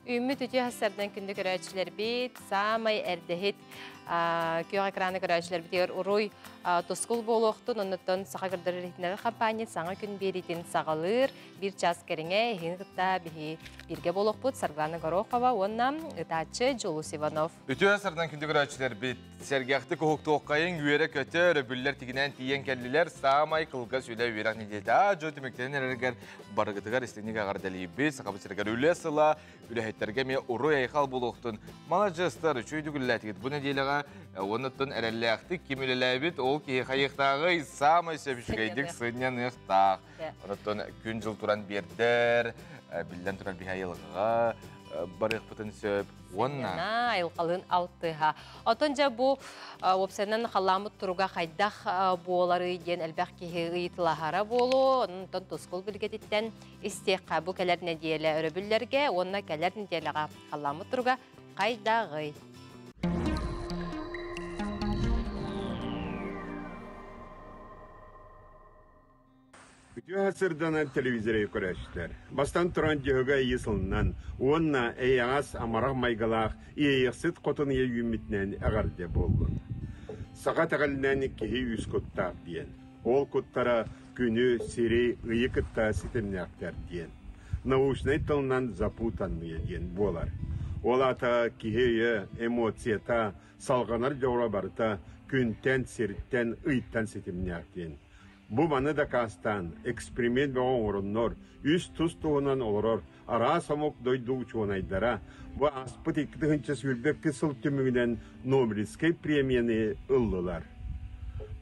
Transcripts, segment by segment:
Ümmü tütü hasardan kündü görəçilər bit, samay erdehit köy ekranı görəçilər bit, uruy toskul boluqtun, ondan sağa gördürür ritnəli kampanya, sağa gün beritin sağalır, bir ças kerine, hingıtta birge boluq bud, Sargana Goroqova, ondan ıtaçı Julus Ivanov. Ütü hasardan kündü görəçilər bit, sergahты kohuktu oqqayın, üyere kötü, röbüller tiginen tiyen kelliler, samay kılga süyle üyerak nideti, jo tümeklerin ererger barıgıtıgar istenik ağardaliyi biz, sakabı serger üle sıla, ülehetlerge me uru yayxal buluqtun. Malacıstar, üçüydü güllətigid. Bu nediyleğe onıttın erelləqtik, kim ülelәbit, ol ki xayıqtағы samay söpüşgeydik, sınyan ıqtaq. Onıttın gün jıl turan berder, bilden turan bir ayılға, barıq pıtın söp. Ona ayılqalın altıha. Otonca bu opsiyonun xalamı turuga xaydaq boğaları den elbaq ki ıyıtılahara bolu, ondan toskul bilgetitten isteqa bu keler nediyele öröbüllerge, onna keler nediyeleğe xalamı turuga xaydağı. Hasırdanan televizörü көрәштер. Бастан тұран жөгі есілінен, онна әйяғас амарақ майгалақ, ейіқсіт қотын ейімітнен әғарде болдың. Сағат әғалінен кеге үз көттақ дейін. Ол көттара күні, сері, ұйы күтта сетімнәқтер дейін. Наушнай тылынан запутанмыя дейін болар. Ол ата кеге эмоцията, салғанар жаура барыта, күнтен, серттен, ұйттан сетімнәқ дейін. Bu bana da kastan, eksperiment ve oğrunlar, üst tustuğunan olurur, ara samok doydu uçuğunaydara, bu aspıt iktiğince sürbek kısıl tümünden Nobel'skey premiyeni ıllılar.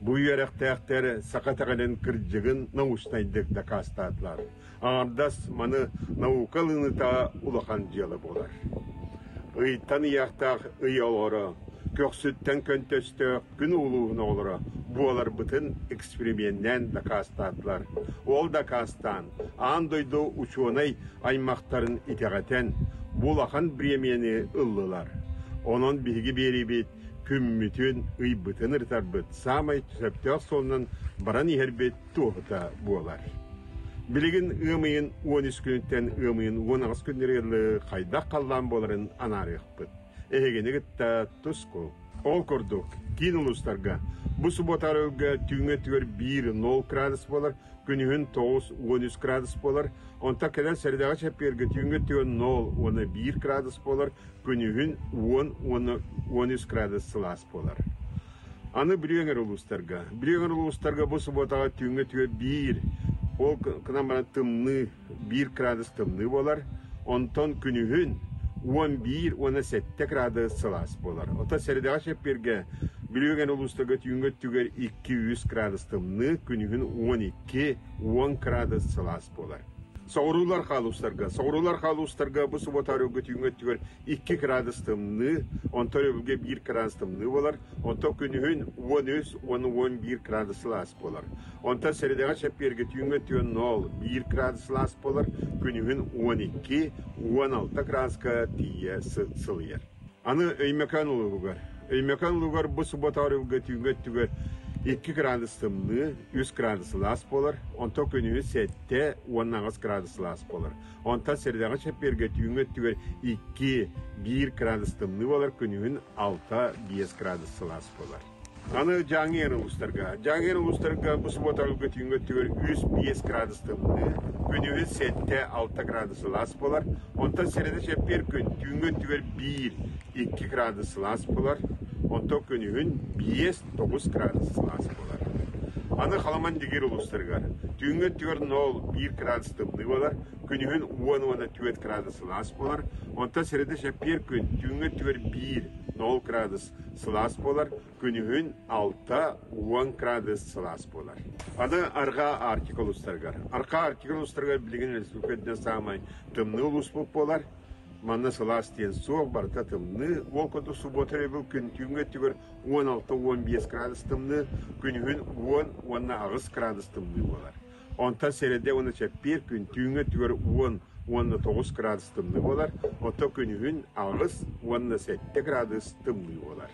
Bu yürektekler sakatağının kırcığın nauşnaydık da kastatlar. Ağırdas manı naukalını da ulakan jılı bolar. Iytan iyaqtaq iyi oluru, köksütten köntöstü gün uluğuna oluru. Bualar bütün eksperimentten de kastatlar. Ol da kastan, andoydu uçuğunay aymaqtarın iteğeten, bulakan premiyeni ıllılar. Onun bilgi beri bit, kümmütün ıybıtın ırtar bit, samay tüseptök sonundan baran iherbet tuğuta bualar. Bilgin ığmayın 13 günütten ığmayın 16 günleri kaydak kallan boların anarıq bit. Ehegeni gitta tusku. Ol kurduk, kin uluslarga. Bu subotarıga tüğüne tüğür 1-0 gradus bolar, günühün 9-13 gradus bolar. Onta kadar seridağa çeperge tüğüne tüğür 0-1 gradus bolar, günühün 10-13 gradus sılas bolar. Anı biliyoner uluslarga. Biliyoner uluslarga bu subotağa tüğüne tüğür 1, ol kınan bana tımlı, 1 gradus tımlı bolar. Onton günühün 11-17 gradus sılas bolar. Ota seridağa çeperge biliyogen uluslarga tüğüne tüğür 200 gradus tımlı, günühün 12-10 gradus sılas bolar. Soğrular haluslarga bu subotarıga tüğüne tüğür 2 gradus tımlı, onta öbüge 1 gradus tımlı bolar, onta günühün 13-11 gradus sılas bolar. Onta seridağa çeperge tüğüne tüğür 0-1 gradus sılas bolar, günühün 12-16 graduska tiye sılıyar. Anı öymekan uluğugar. Öymekan uluğugar bu subotarıga tüğüne tüğür 2 gradus tımlı, 100 gradus las bolar, onta günühün 7-19 gradus las bolar. Onta seridağa çeperge tüğüne tüğür 2-1 gradus tımlı bolar, günühün 6-5 gradus las bolar. Anı Cangir uluslarga bu subotarıga tüğüne tüğür 105 gradus tımlı, günühün 7-6 gradus las bolar. Onta seridağa çeperge tüğüne tüğür 1-2 gradus las bolar. Onta günühün 5-9 gradus las bolar. Anı halaman digir uluslarga. Tüğüne tüğür 0-1 gradus tımlı bolar, günühün 10-14 gradus las bolar. Onta seridağa çeperge tüğüne tüğür 1-0 gradus sılas bolar, günühün 6-10 gradus sılas bolar. Adı arka artikul uluslarga. Arka artikul uluslarga bilgin respublikadına samay tımlı ulus bolar. Manna sılas diyen soğuk barta tımlı, volkotu subotarı bil gün tüğüne tüğür 16-15 gradus tımlı, günühün 10-19 gradus tımlı bolar. Onta seride onu çeper gün tüğüne tüğür 10-19 gradus tımlı bolar, ota günühün 6-17 gradus tımlı bolar.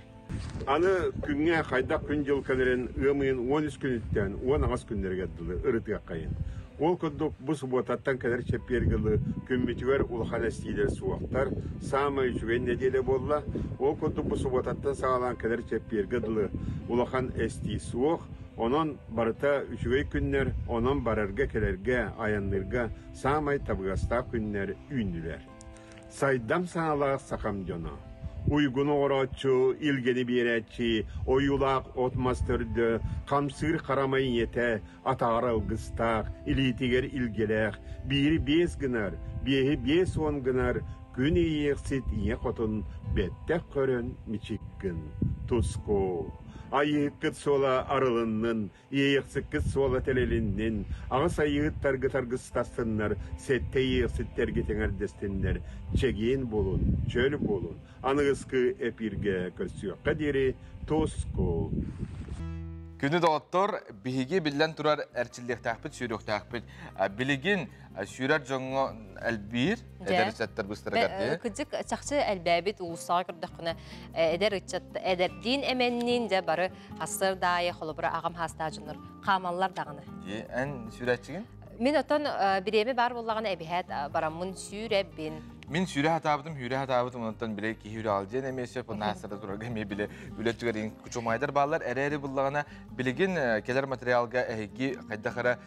Anı günge kaydak gün yılkanların ığmayın 13 günütten 19 günlerge dılı ırıtığa kayın. Ол күдік бұл сұботаттан кәдір чеппергілі күмметігер ұлған әстейлер суақтар самай жүген неделе болла. Ол күдік бұл сұботаттан сағалан кәдір чеппергілі ұлған әстей суақ. Онон барыта жүгей күннер, онон барарга келерге, аянлырга самай табығаста күннер үйнілер. Сайдам саңалақ сақам жона. Uygun oğraççı, ilgeni biretçi, oyulak otmastırdı, kamsır karamayın yete, atağır ılgıstak, ilitiger ilgelek, biri bez gınar, bihi bez on gınar, gün iyeksit iye kotun, bettek körün miçikkin, tusko. Ayık kıt sola arılının, iyeksit kıt sola telelinin, ağız ayık targıtastasınlar, sette iyeksit tergitenger destinler, çekin bulun, çöl bulun. Anıgıskı epirge körsüyor kadiri tosko. Күні доғыттор, бігі білден тұрар әрчілдек тәқпіт, сүйрек тәқпіт. Білігін сүйрер жоңы әлбір, әдер үстәттір бұстыры кәрді? Күдік чақчы әлбәбет ұлысаға күрдіқіні әдер дин әменнен де бары асыр дайы, қолы бұры ағам хаста жыныр, қамалар дағыны. Ән сүйретчігін? Мен отан біреме бар болағын әбіхәт барамын сүйрәбін. Мен сүйре хатабыдым, hüre hataбыдым, ondan bile ki hüre alacağın emesiyip, ondan hasarda durarga me bile ületçigerin küçümaydır bağlar, eri bullağına biligin keler materyalga ehegi qaydakara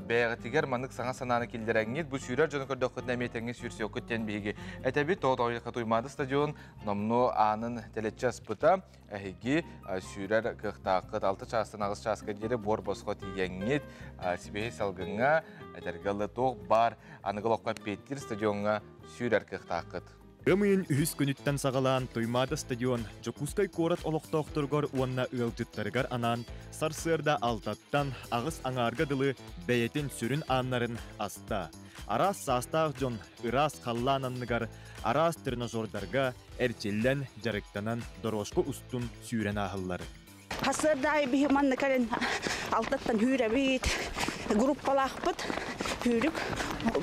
beyagitiger manık sana sananı kildirengit, bu sүйrer jonu kördöküt nemetenge sürsi okütten bihigi. Etebi toğdağıyla katuymadı stadion, nomnu anın teletças buta, ehegi sүйrer kıhtaqıt, altı çasın ağız çaska deri bor bosqot yengit, sibehi salgınga, etergalı toğ bar, anıgıl okka pettir stadionga sүйrer kıhtaqıt. Ömüyün ühüs könütten sağalan Toymada stadion Jokuskay korat oloqtoqturgor uanna ılcıttargar anan sarsırda altattan ağız anargadılı beyetin sürün anların asta. Aras sastağ jon ıras kallananlıgar aras trenazordarga erçillen jarıktanan doroşku ustun süren ahılları. Hasırda bir manna kalen altattan hürebit gruppalaqpıt hürük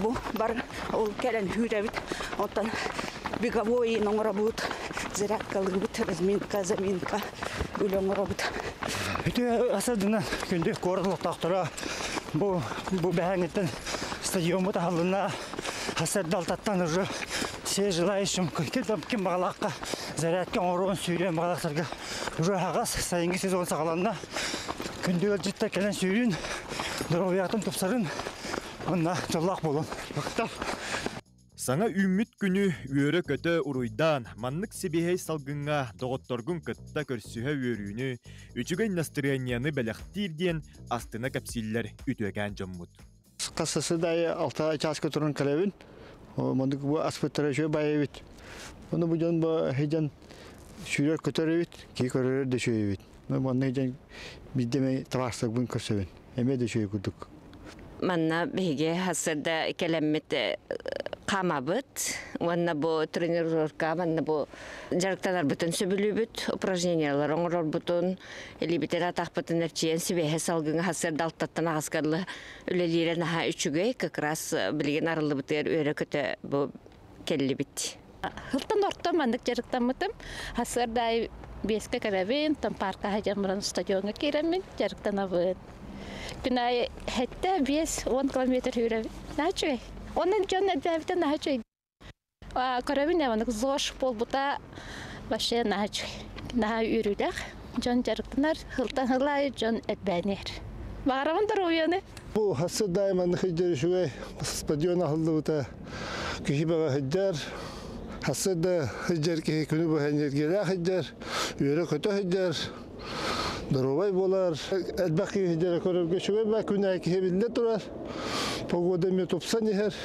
bu bar ol kalen hürebit ondan беговой номеробут, зарядкалы бут, разминка, заминка, үлөңөрөбут. Үтө асадына күндү кордук тактыра. Бу бәһәңеттен стадионда халына хасаддалтаттан уже все желающим кем багалакка зарядка орон сүйлөм багалактарга уже агас сайынгы сезон сагаланна күндү житте келен сүйлүн дровяктын тупсарын онна жоллак болон. Саңа үміт күні үйері көті ұруйдан маннық себехей салгынға доғытторгын кытта көрсіға өрүйіні үчігін настроенияны бәліқтирден астына кәпсиллер үтөген жоммут. Қасасы дайы алта часка тұрын кәлебін, мандық бұл аспыттары шөй байы бит. Оны бұдан бұл хейден шүйлер көтері бит, кей көрері де шөй бит. Маны хейден біздеме таварсық бұн көрсебін, әме де шөй күрдік. Манна беге хасырда келеммет қамабыт, онна бу тренировка, манна бу жарықталар бүтін сөбілі упражнениялар оңырор бүтін, елебетер атақпытын әрчиен себеге салгыңа хасырда алттаттан ағасқарлы үлелерін аға үшіге, көкрас білген арылы бұтыр өрі көті бу келі бит. Хылтан орта мандық жарықтан мұтым, хасырда беске кәрәбін, там парка хажамыран стадионға керемін, жарықтан абын. Күнай хәтті 5-10 километр хүрәбі. Нәчуй? Оның жон әдәбіті нәчуй. Көрәбін әванық зош бол бұта башы нәчуй. Нәхай үрілік. Жон жарықтынар, хылтан хылай жон әдбәнер. Бағарамындар ойыны. Бұл хасы дайман хыджар шуай стадион ахылды бұта күйі баға хыджар. Хасы да хыджар кей күні бұл әнергелі хыджар. Үйері көті хыджар. Дорогой болар. Әлбәқи хыджара көріп көшуге бә күні әкі хебілде тұрар. Погода ме топсан ехер.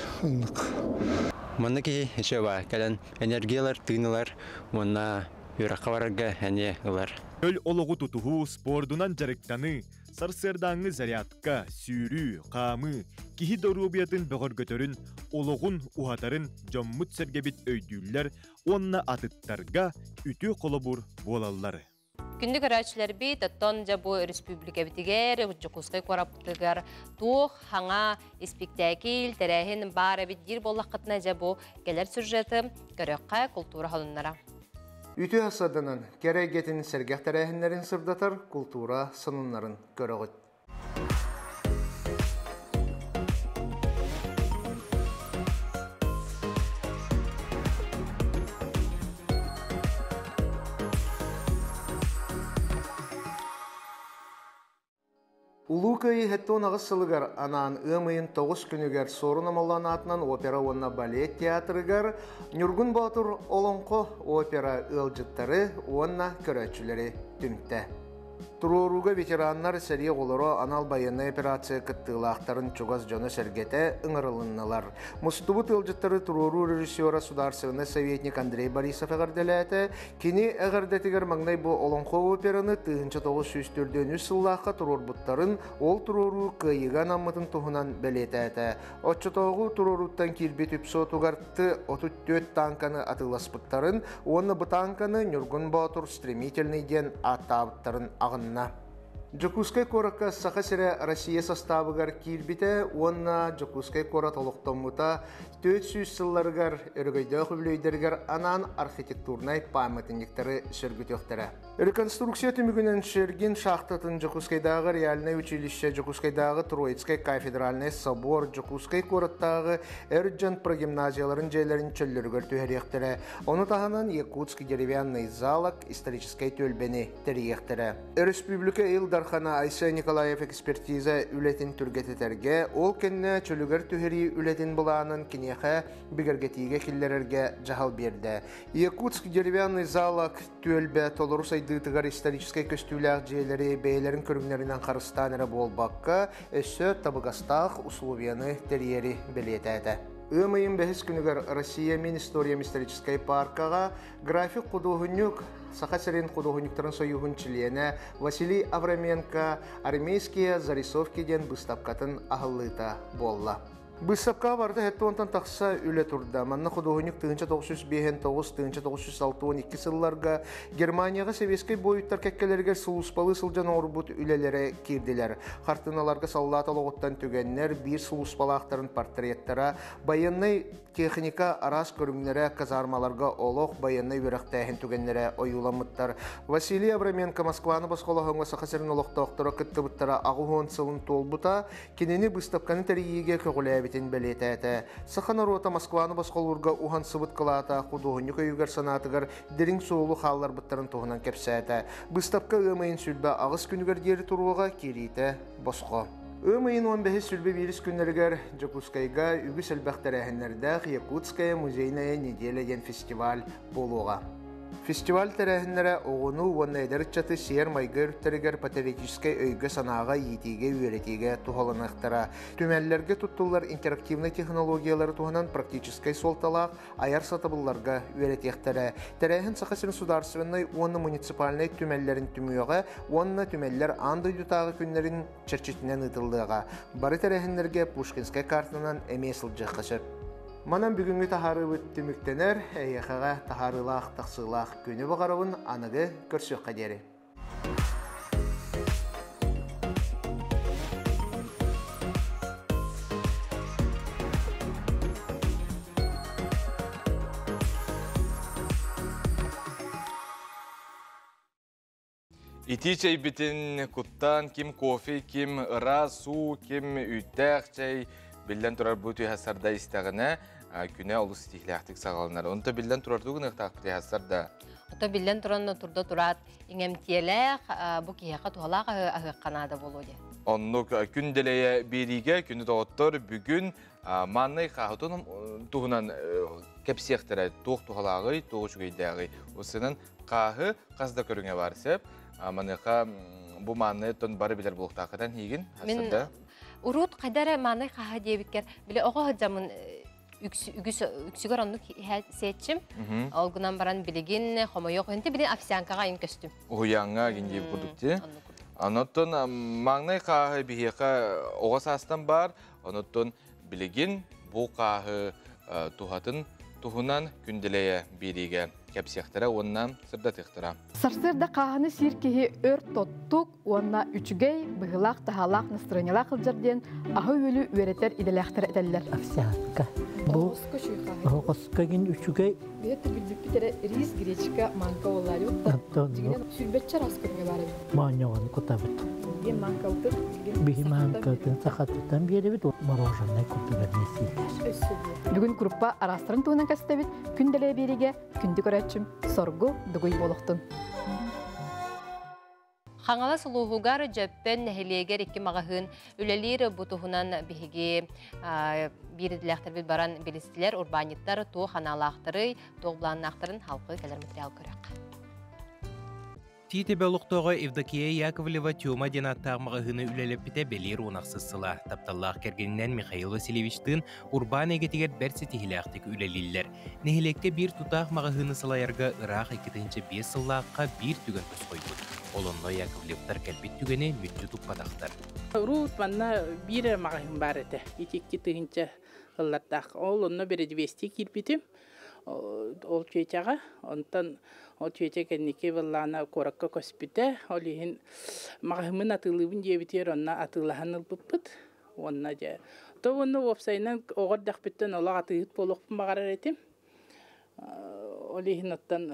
Мұны ки еще бар. Кәлін энергиялар, тыйнылар. Мұнна үйраққа барарға әне ұлар. Өл олығы тұтуғу спордунан жарықтаны, сарсырдаңы зарядка, сүйрі, қамы, кихи дорубиятын бұғыр көтөрін, олығын уғатарын жоммут сәргебет өйдүллер, онна атыттарға үті қолыбыр болалары. Күнді көрәчілер бейт, оттон жабу республика бітігер, Жокускай қораптығар, туқ, хаңа, испектәкел, тәрәхін бары бит дир болаққытына жабу келер сюжеті көрөққа культура халынлара. Үті асадынан керегетін сәргәқ тәрәхінлерін сырдатар культура сынынларын көріғыт. Улуу көйі хеттон ағыз сылығар анан ымайын 9 күнігер сорын амалан атынан опера онна балет театрыгар Нюргун Батур олонқо опера ылжыттары онна көрәтчілері түмтті. Туруруга ветераннар сәрие олары анал байынны операция кыттылақтарын чугаз жоны сәргеті ыңырылыннылар. Мұстубут ылжыттары туруру режиссера сударсывыны советник Андрей Борисов әғірделәті, кені әғірдетігер маңнай бұл олонқо операны 1904 сыллаққа турурбуттарын ол туруру кыйыған аммытын туғынан бәлеті әті. Отчытоғу туруруттан кирбет үпсо туғарты 34 танканы атыласпыттарын, оны бұ танканы Нюргун Батур стремительный ден аттабыттарын ағын. Жокускай коракка саха сире Россия составыгар кирбите, онна Жокускай кора толуқтомута 400 сылларыгар өргөйді хүлөйдергер анан архитектурнай памятниктары сөргүтөктері. Реконструкция түмігінен шерген шахтатын Жокускайдағы реальное училище, Жокускайдағы Троицкай кафедральный собор, Жокускай кораттағы әрджан прогимназияларын жайларын чөллергер түйеректері. Оны тағынан Якутский деревянный залок исторической төлбені тәріектері. Республика Илдархана Айса Николаев экспертиза үлетін түргететерге, ол кенне чөлігер түйері үлетін бұланын кенеха бігергетиге келлерерге жағал берді. Якутский деревянный залок төлбе толыру сайдытығар исторической көстүүләк жейлері бейлерін көрімлерінен қарыстаныры болбаққа өссі табығастақ условияны тәриері білетәді. Өмайын бәхіс күнігер Россия мен история исторической паркаға график құдуғынюк Сахасерин художниктарын союғын члене Василий Авраменко армейские зарисовки ден выставкатын ағылыта болла. Выставка барды хеттуантан тақса үлі тұрда. Манна художник 1959-1962 сылларға Германияға Советский бойыттар кәккелерге сылуспалы сылжан орбут үлелері кирділер. Хартыналарға саллаталы оттан түгеннер бір сылуспалақтарын портреттара, баяннай техника арас көрімнері казармаларға олық баяннай верақтайын түгеннері ойуламыттар. Василий Авраменко Москваны басқолағыңға сақасырын олықтақтыра күттібіттара ағуғын сылын толбыта, кенені выставканы тәрейеге көғілі битин белетәті. Сахана рота Москваны басқолурга ухан сыбыт кылата, художник өйгер санатыгар дерин соолу халлар бұттарын туғынан кепсәті. Выставка өмайын сүлбі ағыз күнігер дері тұруға керейті босқо. Өмайын 15 сүлбі вирус күннергер Жокускайга үгі сәлбәқтері әхінлердәқ Якутская музейная неделя ден фестиваль болуға. Фестиваль тәрәхінлері оғыну онайдары сер майғы үрттірігер патриотическай өйгі санаға етеге үйретеге тұғалынықтыра. Түмәлілерге тұттылар интерактивный технологиялары туғынан практическай солталақ аяр сатыбылларға үйретектірі. Тәрәхін сақасын сударсывынной оны муниципальный түмәлілерін түміуға, оны түмәлілер аңды ютағы күнлерін чәрчетінен ұтылдыға. Бары тәрәхінлерге Пушкинскай картынан әмесіл жаққашыр. Манан бүгінгі тахары өттіміктенер, әйеқаға тахарылақ, тақсылақ көні бағарауын анығы көрсек қадері. Ити чай бітін құттан, кем кофе, кем ыра, су, кем үттәқ чай, білден тұрар бұты хасарда істіғіне, күне олыс стихляқтық сағалынар. Онта білден тұрардығын ұқтақпыты хасарда? Ота білден тұраны тұрда тұрат, еңемтиеләқ, бұ кейеқа туғалақ ағыққанады болуды. Онны күнделее береге, күні тоғыттыр, бүгін маннай қағытының туғынан кәпсияқтыры, туғы туғалағы, туғы жүгейдәғі. Осының қағы қазда көріңе барсып, манайқа бұ маннай тұн бары білер болықтақыдан егін хасарда? Урут қайдары маннай қағы дейбіткер, біле оғы жамын үксігер онны сетчім, олғынан баран білеген, хомойоқ, өнті білен офисянкаға айын көстім. Оғыянға гендей продукте. Оныттын маңнай қағы бігеқа оғас астан бар, оныттын білеген бұл қағы туғатын туғынан күнделее береге кәпсияқтыра, оннан сырда тектіра. Сарсырда қағаны сиркеге өр тоттук, онна үчігей, бұғылақ, тағалақ, настроенелақ қылжырден ағы өлі өретер иделяқтыр әдәлілер. Овсянка. Оғысқагин үчігей. Беті білдік бітері рис, гречка, манка олары ұтта. Дегенен сүлбетчі раскөрге бары бі. Маньоғын құтабыт. Бен манка ұтыр. Бейі манка ұтыр, сақатыттан бері біт, мороженый күпігер несейлер. Бүгін күріппа арастырын туғынан кәсті біт, күнделе береге, күнді көрәтшім, соргу, дүгүй болуқтын. Хаңала сулуһугар жөппен нәһилиегер икки мағahын үлелер бутуһунан биһиги бирдиләхтер бит баран билистилер урбаниттар туу ханалаахтары тоғбланнахтарын халқы кәлер материал көрәк. Тиете бәлуқтоға Евдокия Яковлева Тёма денаттағы мағahыны үлелеп біте белер онақсыз-сыла. Тапталлақ кергенінен Михаил Васильевичтің урбан егетігер бәрсі тихіләқтік үлелілер. Нехілекке бір тұтақ мағahыны сылайырға ұрақ 2-5 сыллаққа бір түген түс қойды. Олонно Яковлевтар кәлбет түгені мүтті тұппадақтар. Рут манна бір мағahын бар әті. Етекке түгінші ғыллаттақ. Олонно бір 200 кирпетім. Ол чөйтеға, онтан ол чөйтег әнеке валлана коракка көспіте, ол ехін мағahымын атылыбын жебітер, онна атылағын ұлпыппыт, онна жа. То оны опсайынан оғыр дақпеттен олақ атығыт болуқпын бағарар етім. Ол ехін оттан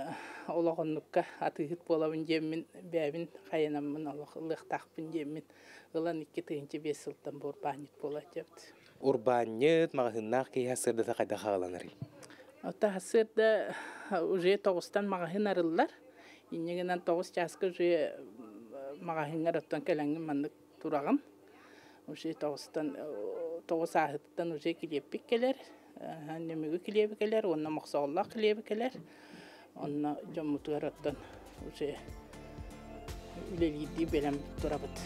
олағынлыққа атығыт болауын жемін, бәбін қайынамын олық-лықтақпын жемін. Ғылан 2-5 сылтан борбанет бола жепті. Урбанет мағahыннақ кей асырды қайда қағаланыр. Ота хасырда уже тоғыстан мағahын арылар. Инегенен тоғыз часқы уже мағahынғар оттан кәләңін мандық тұрағым. Уже тоғыстан тоғыз ағыттан уже келеппік келер. Немегі келебі келер, онна мақсағылақ келебі келер. Онна жомутығар оттан уже үлелейді белем тұрабыд.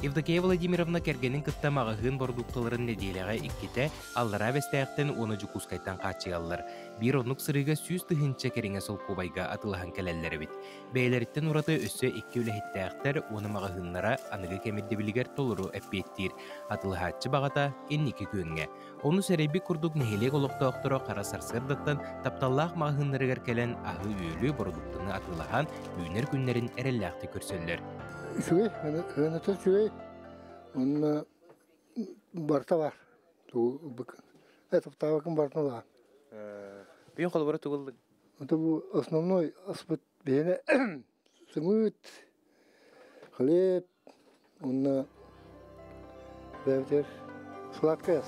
Евдокия Владимировна кергенин кытта мағahын бордукталарын неделяға иккете аллара бестаяқтен оны жукускайттан қачы алылар. Bir onluk sırıga süz tıhınca kerine sol kubayga atılağın kelelleri bit. Beyleritten urata össö iki ülehittayaktar onu mağahınlara anıgı kemirde biliger toluru epettir. Atılağatçı bağata enniki könge. Onu serebi kurduk nehilek oluqta oqtara qara sarsırdattan taptallaq mağahınları gerkelen ahı üylü borduktunu atılağın büyüner günlerin erellaqti körsöller. Şüvey, hınatı şüvey. Onun barta var. Etapta bakın barta var. Бүйін қолыбары тұғылды? Это был основной аспект бейне. Сымыт, хлеб, он бәвдер сладкая.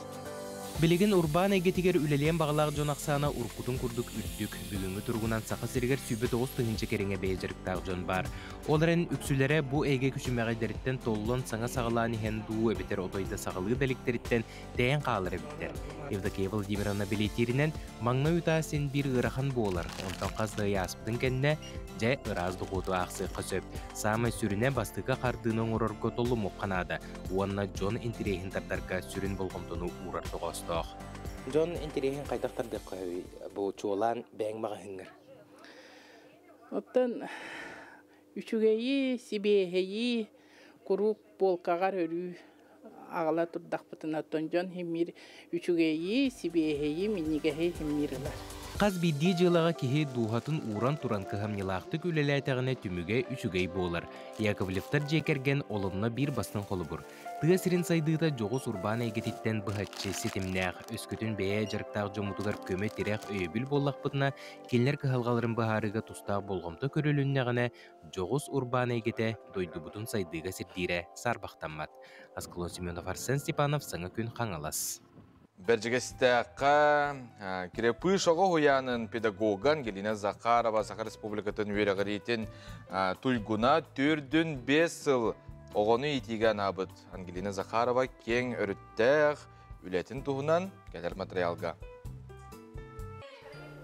Билеген урбан егетігер үлелен бағалақ жонақсана уркутун күрдік үттік. Бүгінгі тұрғынан сақы сіргер сүйбет оғыз тұхынчы кереңе бейжіріктақ жон бар. Оларын үксілері бұ әйге күшімәғайдеріттен толлон саңа сағыланы хен дуы бетер отойда сағылығы дәліктеріттен дәйін қалыры бітер. Евдокия Владимировна билеттерінен маңна үтасен бір ғырахан болар. Онтан қазды яспыдың кәнне жай ыразды қоты ақсы қысып. Самай сүріне бастыға қардының ұрырғы толы мұққанады. Уанна Джон интерейін тардарға сүрін болғымтыны ұрарды қостық. Джон интерейін қайдақтарды қойы бұл чуолан бәң мағahынғыр. Оттан үшігейі, сибейхейі, құруқ болқағар өрі ағала тұрдақ бұтын оттан Джон хемір үшігейі, сибейхейі, минигейі хемірілер. Қаз бидді жылаға кеге дуғатын уран туран кығамнелақты көлеләйтіғіне түміге үшігей болар. Яковлевтар жекерген олымна бір бастың қолы бұр. Тыға сірін сайдыда жоғыз урбан әйгететтен бұхатчы сетімнәқ, өскөтін бәе жарықтағы жомутығар көме терек өйбіл боллақ бұтына, келнер кығалғаларын бұхарыға тұстағы болғымты көріліннәғіне жоғыз урбан әйгете дойды бұтын сайдыға сірдері сарбақтанмат. Асколон Семенов Арсен Степанов саңа күн қаңалас. Бәржігістәққа керепі шоғы хуянын педагоган Галина Захарова Саха Республикатын үйрәғаретін тұйгуна 4-5 сыл оғыны етеген абыт. Ангелина Захарова кен өріттәқ үлетін тұғынан кәлер материалға.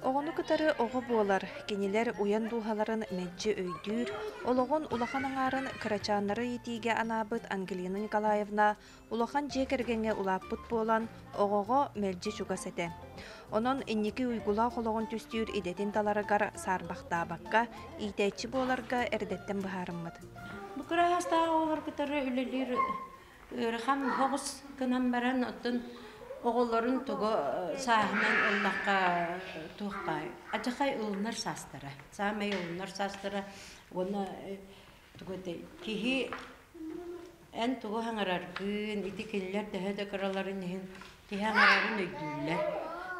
Оғыны күтары оғы болар, кенелер уян дуғаларын мәджі өйдүр, олығын улахан аңарын кырачанары етиге анабыт Ангелина Николаевна улахан жекергенге улаппыт болан оғығы мәлжі чугас әті. Онын эннеки уйгула қолығын түстүйір идетін таларығар сарбақта баққа, итәйтші боларға әрдеттен бұхарыммыд. Бұқыра хастағы олар күтары үлелер өріхам хоғыз кынан баран оттын оғыларын тұғы сағынан ұллаққа тұққай. Ачақай ұлынар састыра. Сағамай ұлынар састыра. Оны тұғыды. Кехи ән тұғы хаңарар күн, иті келілер дәхеді қыраларын ехін. Кехи хаңарарын өйділер.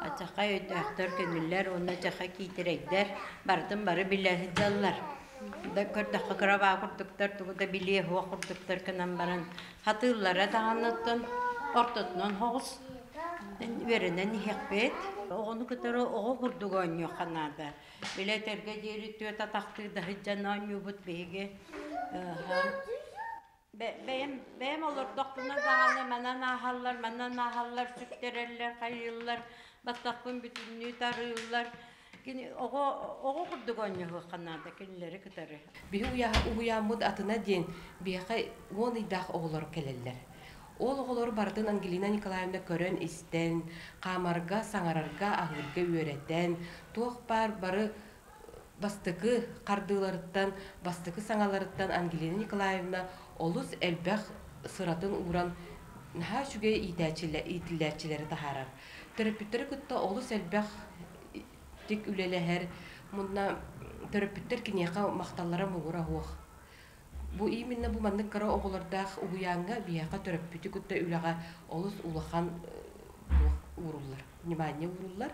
Ачақай өйдіқтар көнілер, оны ачақай кейтірейдер. Бардым бары біләхі жаллар. Көрдіққа қырава құрдықтар, тұғыда біле хуа құрдықтар кынан баран. Хатыллара тағанаттан, ортотынан хоғыз. Веренен хекбет, оғыны күтәрі оғы күрдігі өңі қанады. Bileterge deri tüet ataktı da hiccanan yubut bege. Benim olur doktoruna dağını menen ahallar süttereller, kayırlar, batakın bütünlüğü tarıyorlar. Oğu kurduk oynuyor kanada kendileri kıtarı. Bir uyamud atına den bir 10 idaq oğulları kelirler. Oğulları bardın Angelina Nikolaevna körön isten, kamarga, sanararga, ahırga öğreten, tuğ barı bastıkı kardılarıttan, bastıkı sanalarıttan Angelina Nikolaevna olus elbək sıratın uğran naha şüge itillerçileri taharar. Terapütleri kutta olus elbək dik ülele her munna terapütter kiniyaka maktallara muğura hoğ. Bu iminne bu mandık kara oğulardaq uyanga biyaka terapütü kutta ülaga olus ulahan uğrullar. Nimanya uğrullar.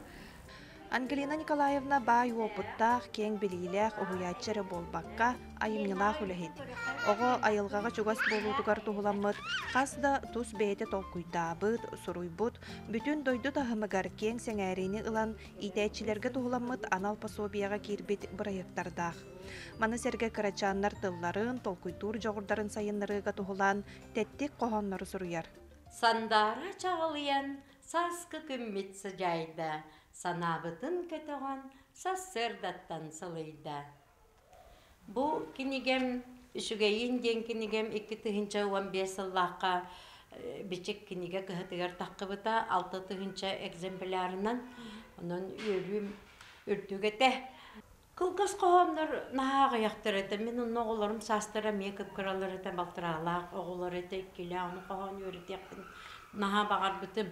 Angelina Nikolaevna бай опыттах кең билилэх уһуяччары болбакка айымнылаах үлэхит. Ого айылгага чугас болуутугар туһуламмыт, хас да тус бэйте толкуйдаабыт, суруйбут, бүтүн дойду тахымыгар кең сеңээрини ылан итэчилерге туһуламмыт анал пособияга кирбит бырайыктардаах. Маны серге кырачааннар тылларын, толкуйтуур жогурдарын сайыннарыга туһулан теттик кохоннору суруяр. Сандара чағылыян, саскы күммит сыжайда. Санабытын кетоған сассырдаттан сылыйда. Бу кинигем үшігейін ден кинигем 2-15 ыллаққа бичек киниге кыһытыгар таққыбыта 6 экземплярынан онын үртүгете. Кылгас қоғамдар нағағы яқтыр еті. Мен оның оғыларым састыра мекіп кыралар еті балтыралақ оғылар еті келе оны қоған өрет яқтын наға бағар бітім.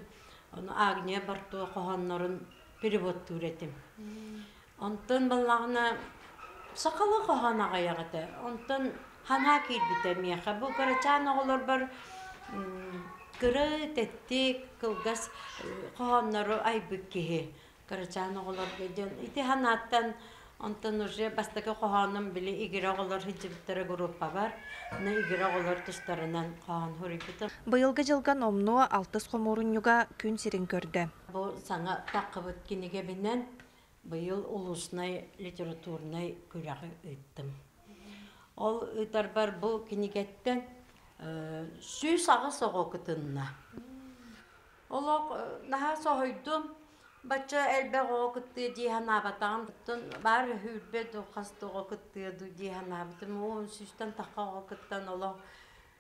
Оны ағыне бартуы қоғанларын перевод түретім. Онтын балағына сақалы қоған ағаяғыты. Онтын хана келбіті меқа. Бұл қарачан оғылар бар кыры тәттік кылгас қоғанлары айбік кеге. Қарачан оғылар кеден. Ити ханаттан онтын уже бастықы қоғаным білі игері оғылар хиджибіттері группа бар. Оны игері оғылар тұстарынан қоған хөріпіті. Быйылғы жылған омну 6 қоморынюга күн сирин көрді. Бұл саңа таққыбыт кенеге бінен быйыл улуснай литературнай көрәғі өттім. Ол өтар бар бұл кенегеттен сүйс ағы соғы күтінна. Ол наға соғойдым. Бача элбэг оқытты дейхан абатағым. Бар хүрбет оқасты оқытты дейхан абатым. Оғын сүстен таққа оқыттан олақ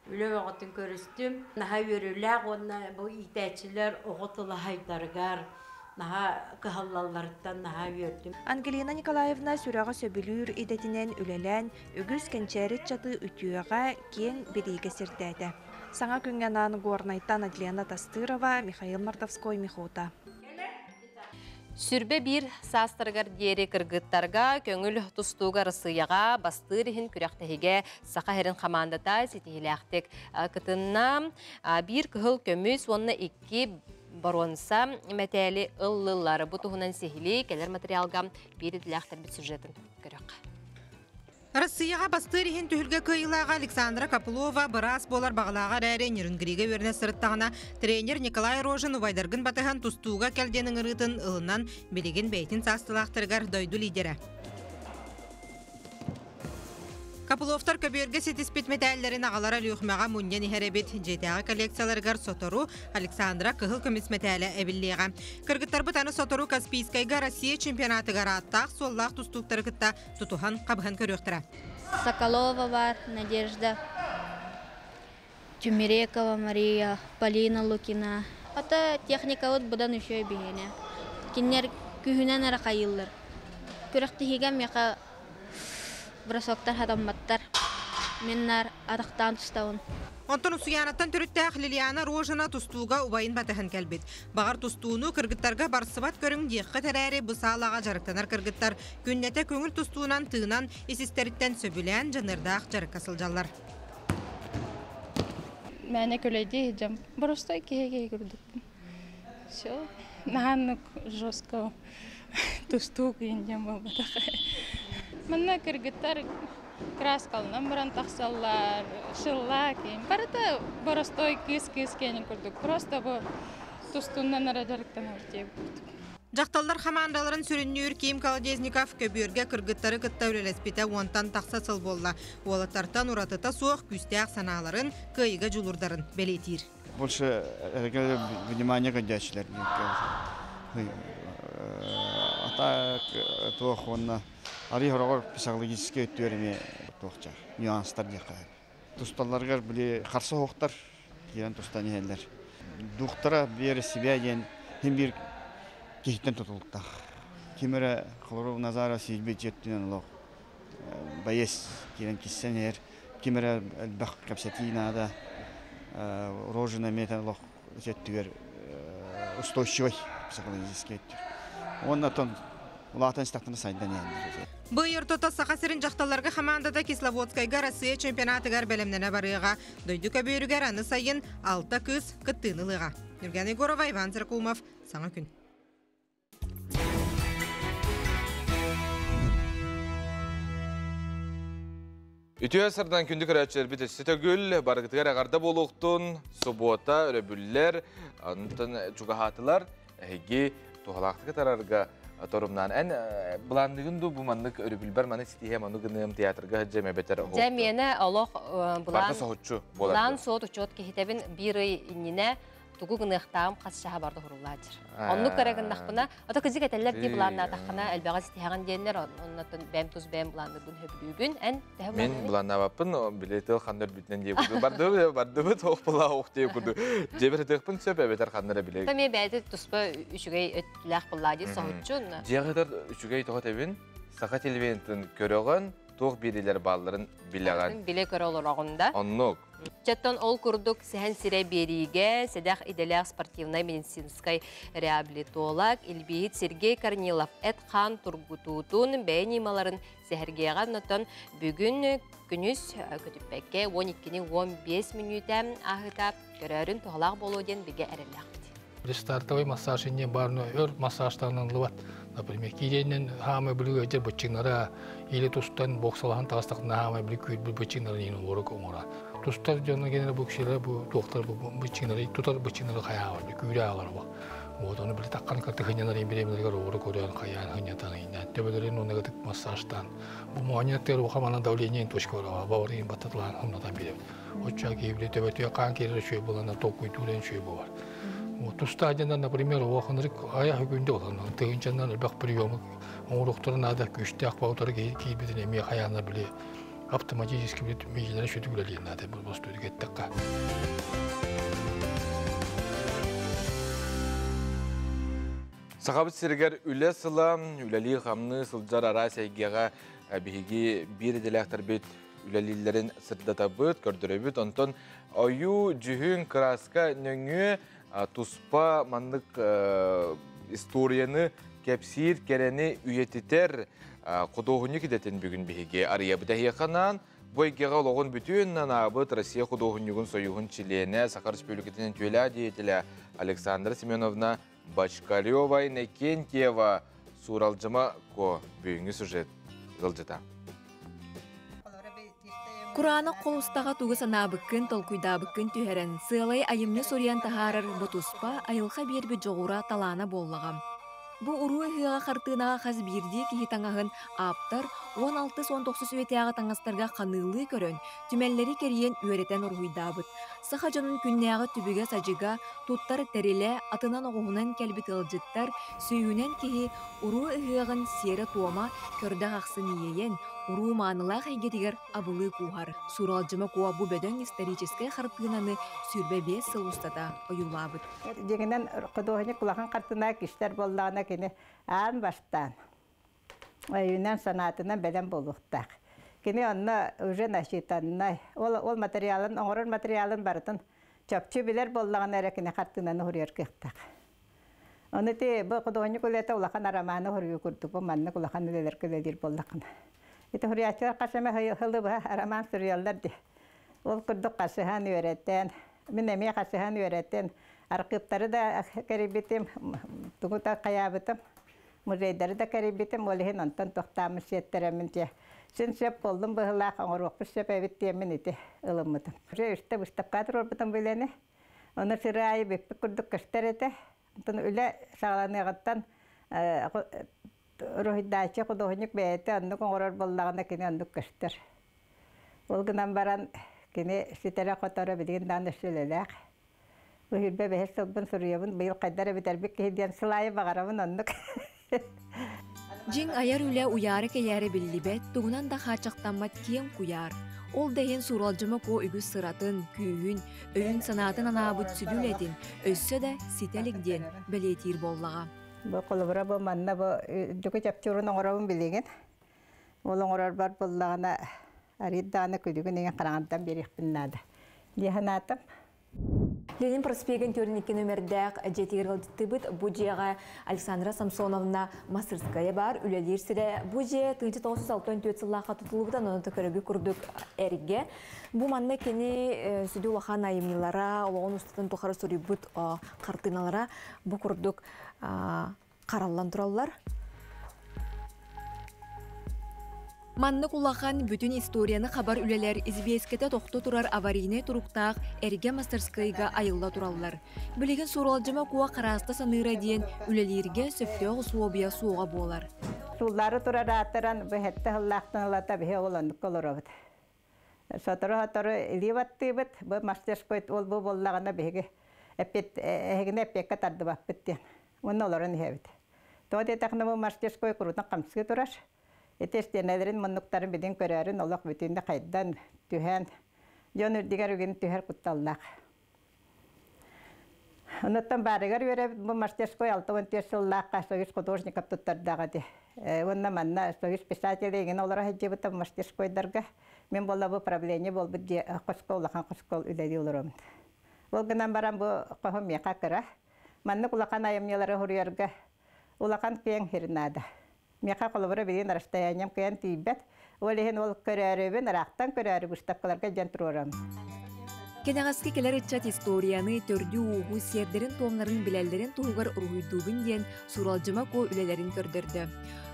үлі оғытын көрістім. Наға өріләқ, оны бұл итәчілер оғытылы хайдарғар. Наға кығаллаларыттан наға өрдім. Ангелина Николаевна сүрәға сөбілір идетінен үлелән, үгіз кәнчәрі чаты үтіуіға кен береге сірдәді. Саңа күнген аны ғорнайттан Адлена Тастырова, Михаил Мартовской, Михота. Сүрбе бір састырғар дері кыргыттарға көңіл тұстуға рысыяға бастырыхын күряқтығыға сақа херін қамандата сетігіләқтік кытынна бір күхіл көміз, онына 2 баронса мәтәлі ыллылары бұтығынан сехілі келер материалға бір еділәқтір біт сюжетін көріқ. Россияға бастырыхын түхілге көйілаға Александра Капылова біраз болар бағылаға рәрі Нерінгіреге өріне сырыттағына тренер Николай Рожин ұвайдарғын батыған тұстуға кәлденің ұрытын ұлынан білеген бәйтін састылақтырғар дойду лидері. Капыловтар көберге сетіспет метәллерін ағалара лүйіқмеға мұннен ихәребет жетәға коллекцияларғар сотору Александра кығыл көмес метәлі әбіллеға. Кыргыттар бұтаны сотору Каспийскайға Россия чемпионатыға раттақ соллақ тұстуқтары күтті тұтухан қабған көріқтіра. Соколова бар, Надежда, Тюмерекова Мария, Полина Лукина. Ата техника от бұдан үшөй бейіне. Кеннер күйінен әрі қайылыр. Көріқті хигам яқа бросоктар хадамматтар. Меннар атақтан тұстауын. Онтон усуянаттан түріттәқ Лилиана Рожина тұстуға ұбайын батыған кәлбет. Бағар тұстуыны кыргыттарға барсыбат көрің деққы тәрәрі бұсалаға жарықтанар кыргыттар. Күннәті көңіл тұстуынан тыынан есістеріттен сөбілән жанырдақ жарыққа сылжалар. Мәне көлейді жам. Барыстай кеге көрдік. Все. Нағанық жостқа тұстуық ендем болбатақ. Мәне кыргыттар краскалынан баран тақсаллар, шылла кейін. Барыта барыстой кыз-кыз кенен көрдік. Просто бұл тұстуынан ара жарықтан өртей көрдік. Жақталдар хамандаларын сүріннүйір Ким Колодезников көбірге кыргыттары кытта үлелеспіте онтан тақса сыл болла. Олаттартан ұратыта соқ күстәқ саналарын күйігі жұлырдарын белетир. Больше внимания годящилер. А так, туохонна арихорогор психологический өттөріме туохча, нюанстар декай. Тусталаргар біле қарсы хоқтар, кейен тустан ехелер. Духтара бері себя ен, хем бір кейттен тұтылықтақ. Кемері Қылыру Назара сейілбет жеттінен лоқ. Байес кейен кессен ер, кемері әлбақ капсатинада, рожина метен лоқ жеттігер устойчивый психологический өттер. Оннатон улаатан стақтыны сайдан еңдер. Бұйыр тота сақасырын жақталарға хамандада Кисловодскайға Россия чемпионатығар бәлемнені барыға. Дойды көбейірігер аны сайын 6 кыз күттініліға. Нүрген Егорова, Иван Зеркулмов, саңа күн. Ütüye sırdan kündük öğretçiler bitesi tögül, barıgıtıgar ağarda boluğtun, sobota, örebüller, anıtın çugahatılar, hegi tuhalaqtığı tararga torumdan. En bulandığın bu manlık örebülber manı sitihe manı gınığım tiyatrga hıcame beter hoğtu. Cemiyene Allah bulan soğut uçot ki hitebin bir inine tugu gınıqtağım qasışaha barda huruladır. Onluk qaragındaqbına, ota kızı keteller di bulanna taqına elbağa sitihagan diyenler, onunatın bəm tuz bəm bulandı bun höbülügün, en tehe bulandı. Men bulanna vapın, biletil xanlar bütnen diye kudu. Bardı bu toğ bula oğ diye kudu. Cebir tıqpın söp ebeter xanlara bile. Tabii bəydi tuspa üçügey ötlək bulladı soğutçun. Ciyaqıdır üçügey toğut evin, sağa televiyentin köröğün, toğ biriler balların bileğen. Bile körü olur oğunda. Onluk. Çatton ol kurduk sehen sire berige, sedaq ideler sportivnay medisinskay reabilitolog İlbihit Sergey Kornilov etxan turgututun beynimaların sehergeğen notan bugün günüz kötüpbekke 12'nin 15 minütem ahıtap görörün toğlaq boludен bige erelaqti. Рестартовый массаж не барно өр массажтарынан луат. Например, киренен хамы билүү эдер бочиңнара или тустан боксалахан тастакна хамы билүү бочиңнара нин орок омора. Тустар жана генер боксилер бу доктор бу бочиңнара тутар бочиңнара каяа күрө алар ба. Вот оны били таккан каты хынянар эмбиремлерге орок орон каяан хынятан ина. Тебелерин оны гатык массажтан. Бу монитору хамана давлениен точкора баурин бататлан хымнатан берет. Очаги били тебетө кан кере шөй болана токуй турен шөй болар. Тустадьянда, например, уақынырық аяқ күнде олан. Тегіншаннан үлбәқ приемы, оңырықтырын ада көшті ақпауытары кейбетін әме қаяна біле автоматически білет мейілері шөті күлелейін ады бұл студия кеттіққа. Сақабыт сергер үлі сылам, үләлі қамны сылжар ара сәйгеға бейге бір еделәқтір бет үләлілерін сырдата бұд, көрдірі бұд. Онтон ойу жүхін краска нөңі туспа мандык историяны кепсир керени үйетитер кудоғыны кидетен бүгін беге ария бұдахияқанан бойгеға олығын бүтіннен абыт Россия кудоғынығын союғын Чилене Сахар Республикатының түйелі деятелі Александра Семеновна Бачкалева Некентьева суралжыма ко бүйінгі сюжет жылжыта. Курана қолыстаға туғы санабыққын, толкуйдабыққын түйерен, сылай айымны сориян тахарар бұтуспа айылға бербі жоғыра талана боллағам. Бұ ұру ұйыға қартынаға қаз бірді кейтаңағын аптар 16-19 өтеяға таңастарға қанылы көрін, түмәллері кериен өретен ұрғыйдабыт. Саха жонын күннеяғы түбіге сажыға, туттар тәрелі, атынан оғынан кәлбіт ылжыттар, сүйінен кейі ұру ұйығын сері туама көрді қақсын иейен, ұру маңылақ әйгетігер абылы куғар. Суралжыма куа бұ бөдің историческай қартынаны сүрбе 5 сыл ұстата ойулабыт. Дегенен құдуғыны құлаған қартына кіштер болдағына кені ан баштан. Ойынан санатынан бәлем болуқтақ. Кені онына уже насчитанына, ол материалын, оңырын материалын барытын чөпчі білер болдағын әрекіне қартынаны хүрер кектақ. Оны те бұл құдуғыны күлеті ұлақан араманы хүрге күрді бұл манны құлақан үлелер күлелер болдақын. Ити хүрияттар қашама хылы бұл араман сүриялар де. Ол күрді қасыған өреттен, мен әме қасыған өреттен, арқыптары да кәрібетім, тұғыта қаябытым, музейдары да кәрібетім, олығын онтан тоқтамыз сеттеремін де. Сен сөп болдым бұғылақ, оңырықпыз сөп әвіттемін еті ұлымыдым. Үсті бұстап қадыр орбытым білені. Оны сыры айы бекпі күрдік көштер еті. Үлі сағаланы ағыттан Рухидачы художник бәйті анны коңырар боллағына кені анны көстір. Ол гынан баран кені сетері қотары білген даны сөйлеләк. Бұхирбе бәйіз сылбын сұрыябын бұйыл қайдары бітәрбек кейден сылайы бағарамын аннык. Жин аяр үлі уяры кәйәрі білілібет, тұғынан да қачықтанмат киен құяр. Ол дәйін суралжымы ко үгіз сыратын, күйін, өйін санатын анабыт сүділетін, өссі де сетелікден білетер боллаға. Бұл қолыбыра бұл манна бұл жүкі чапчурын оңырауын білеген. Ол оңырар бар боллағына ариддағына көдігін еген қарағандан берек білінады. Дияхан атым. Ленин проспегін төрінекі нөмірдәк жетегер ғылдыттыбыт бұжеға Александра Самсоновна Масырская бар. Үлелер сірі бұже 1964 сыллаға тұтылығыдан оны көрігі күрдік әрге. Бұл манны кені сүді уахан айымнылара, оғын ұстатын тұқары сұры бұд қартыналара бұл күрдік қаралан тұралылар. Манны кулахан бүтін историяны хабар үлелер избескете тоқты тұрар аварийны тұруқтақ әрге Мастерскайға айылла тұралылар. Білеген суралжыма куа қараста саныра дейін үлелерге сөптеғ суобия суға болар. Сулары тұрар аттыран бұхетті ғыллақтың ғылата біге оландық қолыр обыд. Сотыры ливатты бұд, бұл Мастерскайт ол бұл боллағына біге әгіне әппекке тарды бақ біттен. Оны оларын хебід. Тоғыт етақны бұл Мастерскай құрудың қамсығы тұрар. Етестенелерін мұнықтарын беден көрерін олық бүтінде қайдан түйен, жон үрдігер үген түйер құтталлақ. Оныттан барығар өре бұл Мастерской 6-10 сыллаққа соғыз художников тұттардағы де. Онна манна соғыз писателі еген олара хеджі бұта Мастерскойдарға. Мен болла бұл проблемі бол бұд қосқол, лақан қосқол үләді олырым. Ол гынан баран бұл қоғым меқа кіра. Манны құлақан айымнелары хұрыярға ұлақан кең херінады. Меқа қолыбыры білген расстоянием күйен түйбет. Олеген ол көрәрібін арақтан көрәрі бұштапқаларға жан тұрорам. Кенағасқы келер үтчат историяны төрді уғу сердерін тоңларын біләлдерін туғығар ұрғыйдуғын ден суралжыма ко үлелерін көрдірді.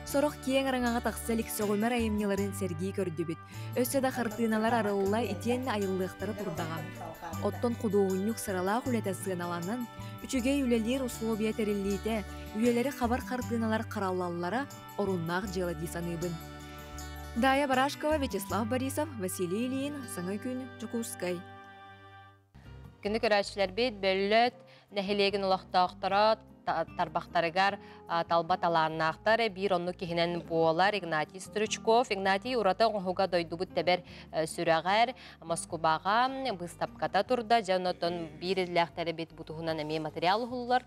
Сорық кең араңаға тақсалик соғымар айымнеларын сәргей көрді біт. Өсседі қартыналар арылылай итен айыллықтары тұрдаған. Оттон құдуғыннық сыралақ үлеті сығыналанын, үчіге үлелер условия тәрілейді, үлелері қабар қартыналар қаралалылара орыннақ жылы дейсаныбын. Дая Барашкова, Вячеслав Борисов, Василий Ильин, Саңа күн, Жукускай. Күнді көрәтшілер бейт бөліт, нәхилеген ұлақтақтара, тарбақтарыгар талбат аланнақтары бір онны кехінен болар Игнатий Стручков. Игнатий урата оңғуға дойдубыт тәбір сүрәғар Москубаға бұстапқата тұрда. Жанотын бір ләқтәрі бет бұтығынан әме материал ұлылар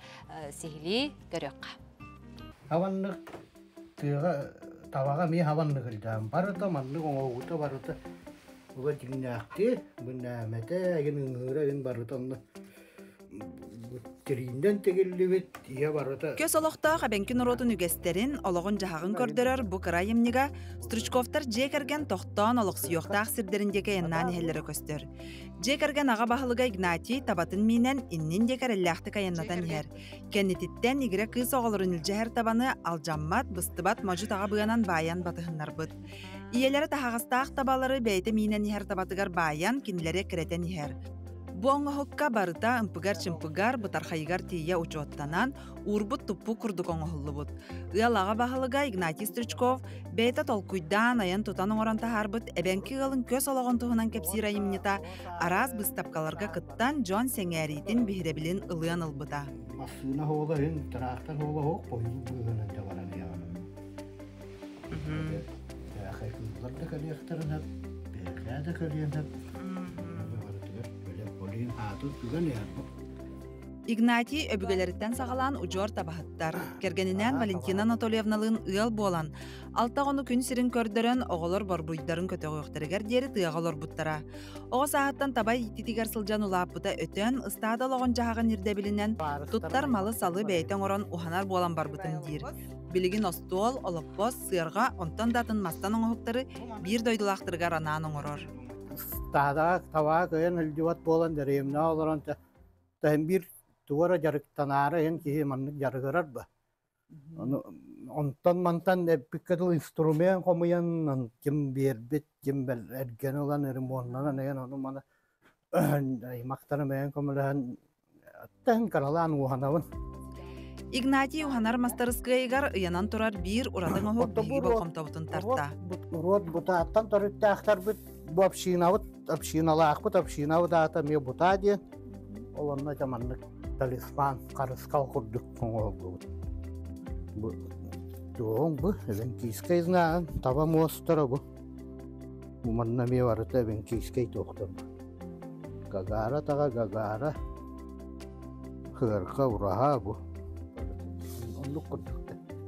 сихили көріққа. Хаванлық табаға мен хаванлық үлдәм. Барыта манлық оңғуыта барыта. Бұға дигінәқті, бұна әмәті әген ұңғыра әген барыта онны. Көс олықтақ әбенкін ұротын үгестерін олығын жағағын көрдірір бұ қырайымниға Стручковтар жекерген тоқтан олық сүйоқтақ сірдеріндегі еннан елері көстір. Жекерген аға бағылыға Игнатий табатын мейнен иннен декер әлләқті кайыннатан ер. Кеннетіттен игірі қыз оғылырын үлжәхір табаны алжаммат, бұстыбат мажут аға бұғанан баян батығынлар бұд. Иелері тағағыстақ табалары бәйті мейнен ер табатығар баян кенілері кіретен ер. Буаңа хокка барыта ымпыгар чымпыгар бұтархайгар тия учуаттанан урбут туппу курдук оңғылыбыт. Ыалаға бағылыға Игнатий Стручков бәйті толкуйдан аян тұтаның оранта харбыт әбәнкі ғылын көс олағын тұғынан кәпсир айымнета араз бұстапқаларға қыттан Джон Сеңәрейден бігіребілін ылыян ылбыта. Масына хоға ен, тұрақтан хоға хоқ бойыл бұғынан табаран яғаным. Бәқай күзларды кәлияқтарын әп, бәқәді кәлиян әп. Игнатий өбүгелеріттен сағалан ұжор табахыттар. Кергенінен Валентина Анатольевналығын ұял болан. Алтағыны күн сирин көрдірін оғылыр борбуйдарын көтіғі өқтірігер дері тыяғалар бұттара. Оғы сағаттан табай ититигер сылжан ұлап бұта өтен ұстадалығын жағағын ирдебілінен тұттар малы салы бәйтен оран ұханар болан бар бұтын дейір. Білігін остуол, олықпос, сыырға, онтан датын мастан оңықтары бір дойдылақтырғар ананың орор. Тағдаға табаға көйен үлдіват болан дәремна оларан тәйін бір туғара жарықтанары ең кейі манның жарығырар ба. Онтан мантан әпіккеділ инструмент қомыян кем бербет, кем бәл әрген olan ремонтынан еген оны мана аймақтарын бәйін көміліген аттан қаралан ұғанауын. Игнатий Уханар мастарыскайгар ыянан турар бир уратың оһок биһиги болхомтобутун тарта. Урод бутааттан торыттаахтар бит бу общиналаахпыт общинабыт аата ме бута де олонна жаманнык талисман карыскал курдук оңолбут. Бу тоң бу венкийскай знаан таба мостора бу. Бу манна ме барыта венкийскай тоқтон. Гагара тага гагара хырка ураха бу. Онлук курдук.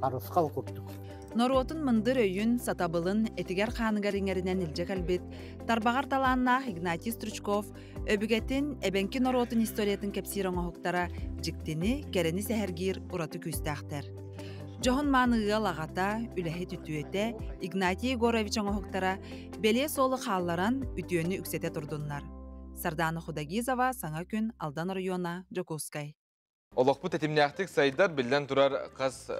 Карыскал курдук. Норотун мындыр өйүн сатабылын этигер хааныгариңеринен илжек албит, тарбагар талааннаах Игнатий Стручков өбүгетин эбенки норотун историятын кепсироң оһуктара жиктини керени сэхэргиир ураты күстээхтер. Жохон maaныгыга лагата, үлэхи түтүөте Игнатий Егорович оңоһуктара беле солы хаалларан үтүөнү үксете турдуннар. Сардана Худагизова, Саңа күн, Алдан района, Жокускай. Олоқпут этимнәқтік сайдар білден тұрар қас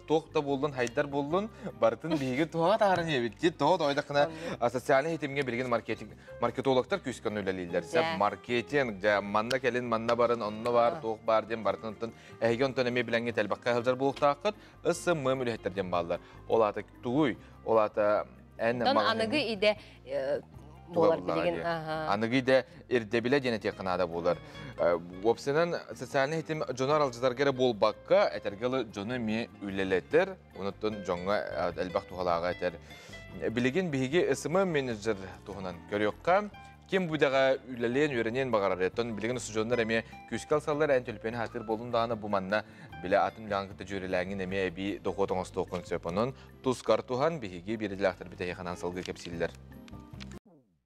тоқта болдың, хайдар болдың, бартын бейгі тоға тағарын ебетті, тоға ойдақына социальный етімге білген маркетологтар күскен өлелейлер. Сәп маркетинг, манна кәлін, манна барын, онына бар, тоқ бар ден, бартын ұнтын, әйге ұнтын әме біләнге тәлбаққа ғылжар болуқта ақыт, ұсы мұм үліхеттерден балдар. Ол аты туғуй, ол аты әні мағын. Болар билеген. Анығы да ирдебиле денете қынада болар. Опсынан социальный хитим жонар алжызаргері бол баққа әтергілі жоны ме үлелеттер, оныттын жоңға әлбақ туғалаға әтер. Білеген бігі ісімі менеджер туғынан көріққа, кем бұйдаға үлелен өренен бағарар еттін, білеген ұсы жондар әме күскал салдар ән төлпені хатыр болындағаны бұманна біле атын лаңқыты жүреләңін әме әбі доқотыңыз тоқын сөпінің тұскар туған бігі беріліқтір біте еқанан сылғы кепсілдер.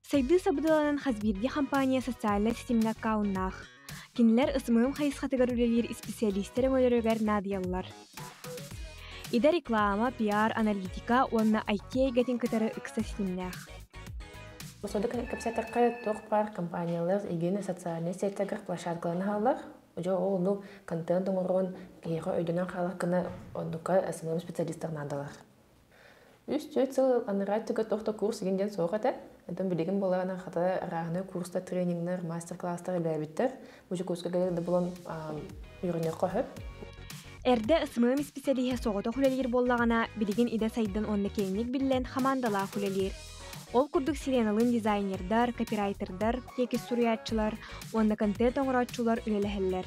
Сайды сабыдыланын хазбирди компания социальный системіне кауннах. Кинилер ысымым хайысқатыгар үлелер специалистері мөлерігер надиялар. Ида реклама, пиар, аналитика, онна IT гетін кітары үкса системнях. Соды кәпсәтірқі тоқ бар компаниялар егені социальный сеттегір площадкаланы халар. Уже олну контент оңырын кейгі өйдінен қалар кіні ондуқа ысымым специалистер надалар. Үстөт сыл аныраттыға тоқта курс егенден соғады. Әдім білеген болағына қата рағыны курста тренингнер, мастер-класстар үләбіттер. Бұжы курсқа кәлерді болын үйрінер қойып. Әрді ысымым специалиге соғыта құлелер болағына білеген ида сайдан онны кейінек білен хамандала құлелер. Ол күрдік сиреналын дизайнердар, копирайтердар, теки суриятчылар, онны контент оңыратчылар үлеләхеллер.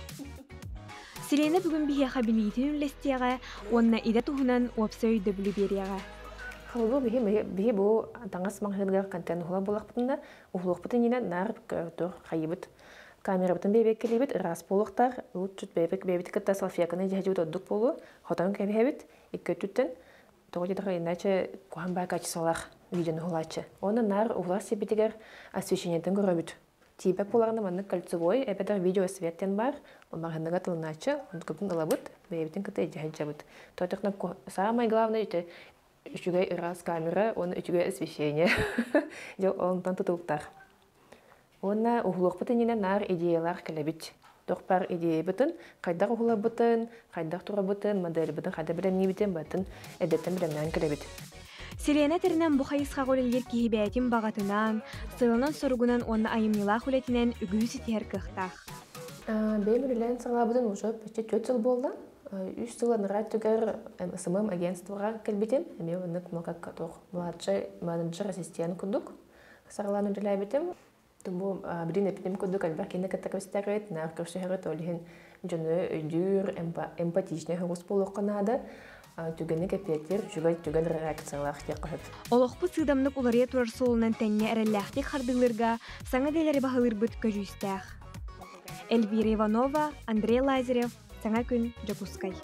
Сирена бүгін бихе қабилиетін үлестеға, онны ида тұхынан опсы өйді білі береға. Халбу бихи бу таңас маңғырдығар контент ұғыла болақ бұтында, ұғылық бұтын енен нар көрдір қайыбыт. Камера бұтын бейбек келебіт, рас болуқтар, ұлт бейбек кітті салфияканы жәжібіт оддық болу, хотан кәбіхебіт, екі түттін, тоғы дедіға иначе қоған бай качысалар видеоны ұғылачы. Оны нар ұғылар себетігер освещениетін көрөбіт. Тибек болағында манны кольцевой, әбәдір видео светтен бар, олмағынныға тылыначы, оны көптің ылабыт, бейбетін кітті жәжібіт. Тойтықна самай главный үчүгэй раз камера, оны үчүгэй освещение. Жо онтан тутулуктар. Онна угулук бытынина нар идеялар келебит. Тохпар идея бытын, кайдар угула бытын, кайдар тура бытын, модель бытын, кайда билемни битен бытын, эдеттен билемнен келебит. Сирена теринен бу хайысқа голелер кихибәтин багатынан, сылынан соругунан онна айымнила хулетинен үгүйсі тер кықтақ. Беймүрілен сырлабыдын уже почти 4 жыл болды. 3 жылы ныраттыгар СММ агентствоға келбетем. Әме оны кумакак младший менеджер ассистент күдік. Сарланы үлеләбетем. Бұл бірін әпінем күдік, әлбәр кені кәттәкөстәрет, нар көршігірет олығын жөні өйдүр, эмпатичный хұрыс болу қанады. Түгені кәпеттер жүгәл түгәл реакциялар кеқіп. Олықпы сыдамнық улария турар солынан тәнне әрәлләқтек қардылырға саңа дәлері бағылыр бұт көжістәқ. Эльвира Иванова, Андрей Лазарев, Саңа күн, Жокускай.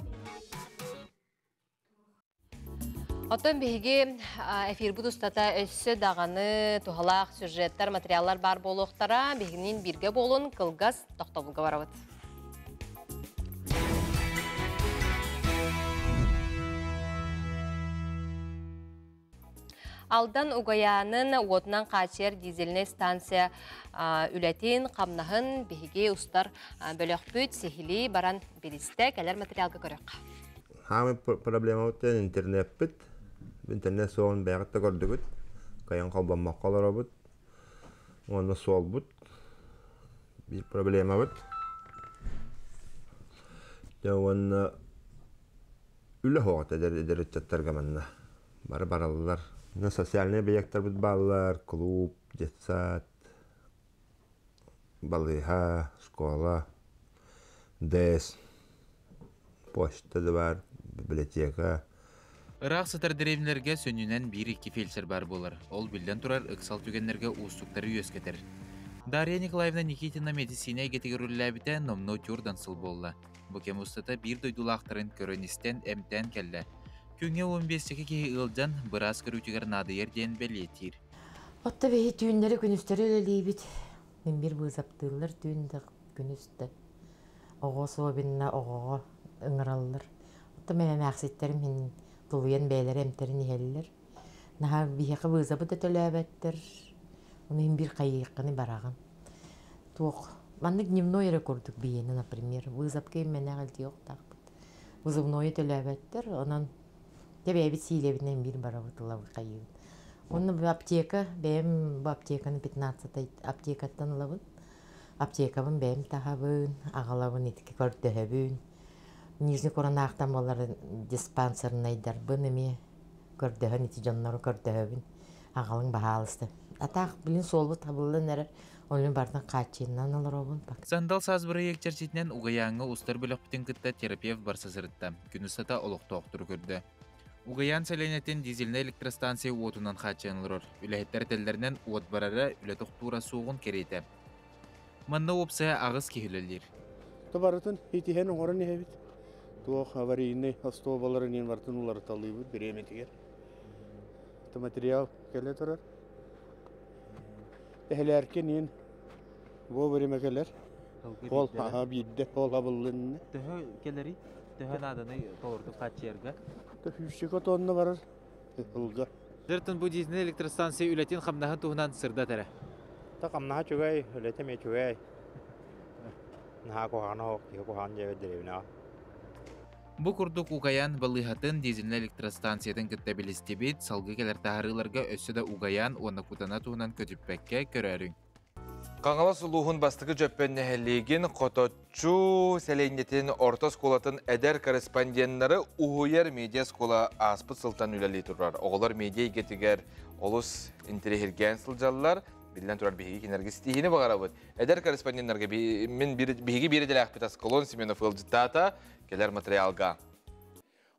Отон биһиги эфир будустата өссө даганы тухалак сюжеттер, материаллар бар болуктара биһигинин бирге болун кылгас токтобулга барабыт. Алдан угаянын отынан качер дизельный станция үлетин камнахын биһиги устар бөлөкпүт сихили баран билисте келер материалга көрөк. Хамы проблема өтен интернет бит. Интернет соон бәгатта көрдүгүт. Каян калбанмаккалар бут. Оны сол бут. Bir problema bit. Jawon үле хоғат эдереттеттер манна. Бары баралылар. Социальный объекттар бит баллар, клуб, детсад, балыха, школа, дэс, почта да бар, библиотека. Ырақ сатар деревнелерге сөнүнен 1-2 фельдшер бар болар. Ол билден турар ыксал түгенлерге устуктары үйескетер. Дарья Николаевна Никитина медицина гетегерүлләбите номно тюрдан сыл болла. Бу кем устата бир дойдулақтарын көрөністен эмтен келді. Күнге 15-ке кей ылдан бұрас көрүтігер нады ерден белетир. Отта бейі түйіндері күністері өлелейбіт. Мен бір бұзаптылар түйінді күністі. Оғы суабинна оғыға ыңыралылар. Отта мен мәқсеттерім мен тулуян бәйлер эмтерін елілер. Наға бейеқі бұзабы да төләбәттір. Мен бір қайыққаны бараған. Тоқ. Манны дневной рекордық бейені, например. Вызап кейм мен әғілді оқ тақпыт. Вызывной төләбәттір. Онан бәйбіт сейлебінен бір барабытылауы қайығын. Оны аптека, бәйім бұл аптеканы 15 аптекаттан ұлабын. Аптекабын бәйім тағабын, ағалабын етікі көрдіғабын. Нижний коронақтан болары диспансерін айдарбын еме көрдіғын, еті жонлары көрдіғабын. Ағалың бағалысты. Атақ білін солы табылын әрі, оның бардың қатшинынан алыр обын. Сандал сазбыры екчерчетінен уғаяңы ұстар бөлік бүтін күтті терапевт барса сырытта. Күністата олық тоқтыры көрді. Уғаян сәленетін дизельні электростанция уотынан қатшанылыр. Үләйттер тәлдерінен уот барары үлі тоқтура суғын керейті. Манна опсая ағыз кехілелер. Табарытын етихен оңырын ехебет. Туақ аварийный автобаларын ең бартын олары талыйбыт біреметігер. Материал келе тұрар. Эхлеркен ен бу беремекелер. Ол бийде, ол абыллынны. Төһө келери, төһө наданы тоорду качерга. Төһүшкө тонны барар. Улга. Дертен бу дизель электростанция үлетин хамнаһы туһунан сырда тере. Та камнаһы чугай, үлетеме чугай. Наһа кохано, кохан жебе деревна. Бу курдук угаян балыхатын дизель электростанциятын кыттабилистебит салгы келер таарыларга өссөдө угаян уонна кутана туһунан көтүппекке көрөрүң. Қаңала сұлуғын бастығы жөппен нәхелеген қоточу сәлейнетін орта сколатын әдер корреспонденттары ұғыер медиа скола аспыт сылтан үләлей тұрар. Оғылар медиа егетігер олыс интерехерген сылжалылар, білден тұрар бейгі кенергі стихini бағарабыд. Әдер корреспонденттарға бейгі бері дәлі ақпет Асколон Семенов ылжытата келер материалға.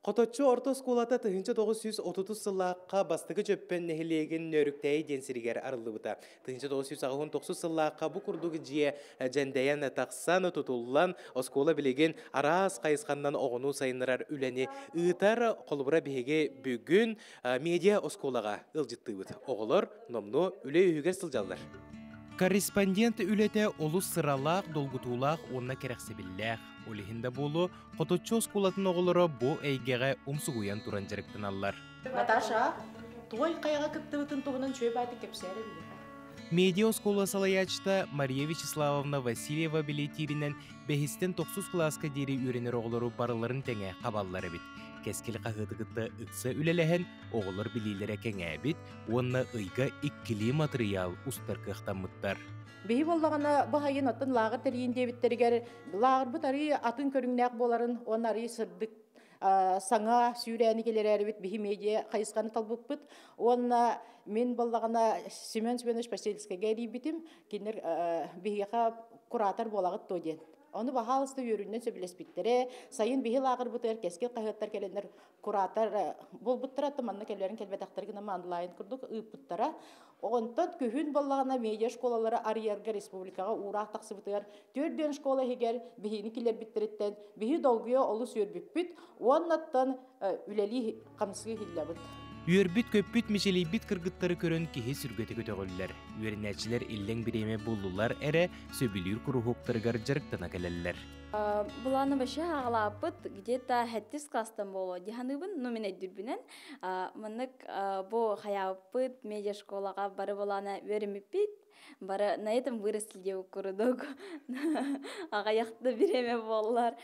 Қоточу орта сколата 1930 сыллаққа бастығы жөппен нәхілеген нөріктәйі денсірігер арылыбыта. 1990 сыллаққа бұ күрдігі жие жәндәйін тақсан тұтылылан оскола білеген арас қайысқаннан оғыну сайынырар үләне ұйтар қолыбыра беге бүгін медиа осколаға ылжыттыбыт. Оғылар номну үле үйігер сылжалдар. Корреспондент үлете олус сыралақ, долгутулақ, онна керексебілләқ. Олихинда болу, қоточу скулатын оғылары бұ әйгеға умсуғуян туран жарықтан аллар. Наташа, той қайға кіптібітін туғынан чөй бәті кепсәрі білі. Медиа скола салаячта Мария Вячеславовна Васильева билетиринен бәхістен 9 класска дері үйренер оғылары барыларын тәңе қабаллары бит. Кескел қағыдығыты ұқсы үлеләхен оғылар білейлері кәңе бит, онна ұйға иккілі материал ұстар қықтамыттар. Бейі болдағана бұхайын атын лағыр тәрейін дебіттерігер, лағыр бұт арый атын көріңнәқ боларын, он арый сырдық саңа сүйрәні келер әрбет бейі медиа қайысқаны талбық бұт. Онна мен болдағана Семен Семенович Пасельскайға әрей бітім, кендер бейіға құратар болағыт тоден. Оны бағалысты өріннен сөбілес біттері, сайын бейі лағыр бұтыр, кескел қағыттар келендер құратар бол бұттыра тұманны келерін келбетақтарғына мандылайын күрдік ұйып бұттыра. Оғынтат көхін болағына медиа школалары Арьерга республикаға ұрақ тақсы бұтыр, төрден школа хегер бейіні келер біттіріттен, бейі долгүйе олы сүйір бүппіт, оннаттан үләлі қамсығы хиллі бұт. Үйербіт көппіт мешелейбіт кыргыттары көрін кеге сүргеті көтөғылілер. Үйерінәчілер иллен біреме болулар әрі сөбілер күрухуқтарғар жарықтана кәлелілер. Бұланы башы ағылапыт, где-то 7 кластан болу. Диханыбын номинет дүрбінен. Мұнық бұл қаяпыт медиа школаға бары бұланы өріміппет. Бары на этом выросли күрдік. Ағаяқты біреме болулар.